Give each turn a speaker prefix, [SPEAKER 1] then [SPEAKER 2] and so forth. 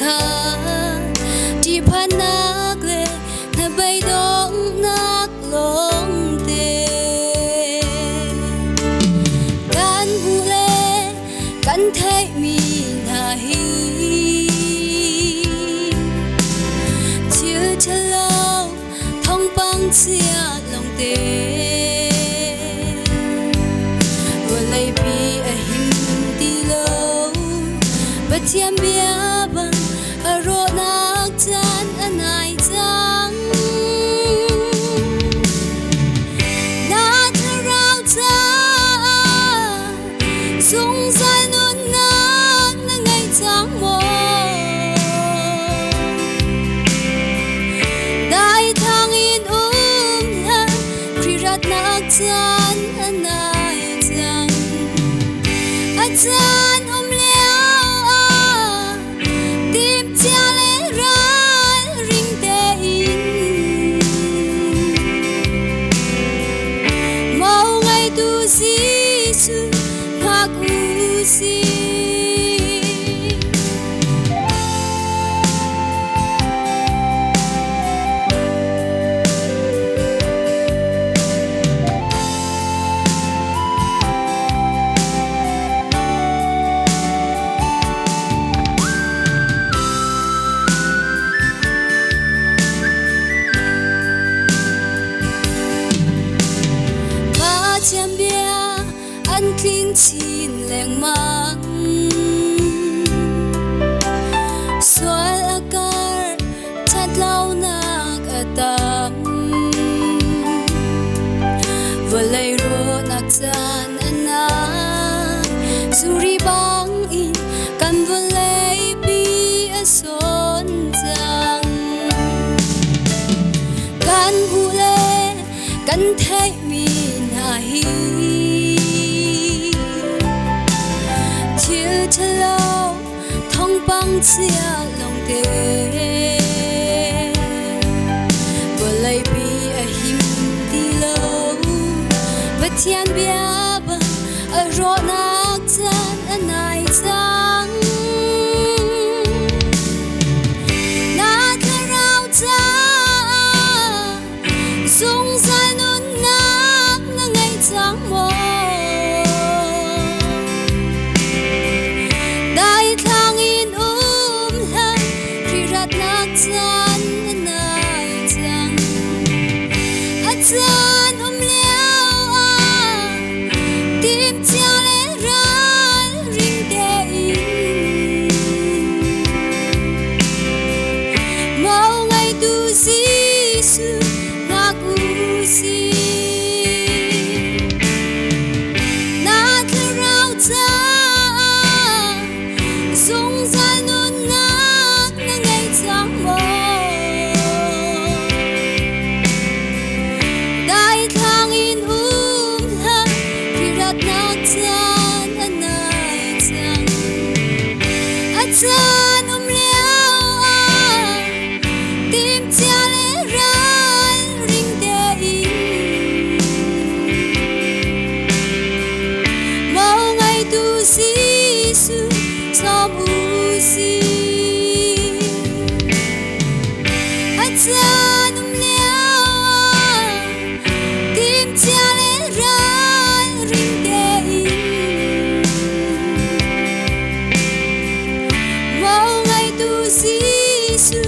[SPEAKER 1] ha đi phan nát lệ na bay dong nát long te kan hu le kan thấy mi na hi chưa chờ lâu thông băng chia lòng te vừa lấy bi a him đi lâu bất thiam bia băng a ro nak chan anai chang na rao cha sung sai nun nak na ngày chang mo dai thang in la krirat nak chan anai chang a chan Giêsu aku si ba cham bia an kinh chín leng mang soal akar chat lau nak atam volay ro nak chan ana suri bang in kan volay pi ason chang kan hule kan thấy mi na hi chờ lâu thông băng chia lòng te vừa lấy bi a him đi lâu bất thian bia băng a ro nak chan anai chang na rao cha sung sai nun nak na ngày chang mo chan anai chang a chan leo tim chia le ran ring te in mau ngày tu Giêsu aku si na rao cha sung sai nun nak na ngày chang mo dai thang in la krirat nak chan anai chang a chan leo tim chia le ran ring te in mau ngày tu Giêsu som u si a chan leo tim chia le ran ring te in mau ngày tu Giêsu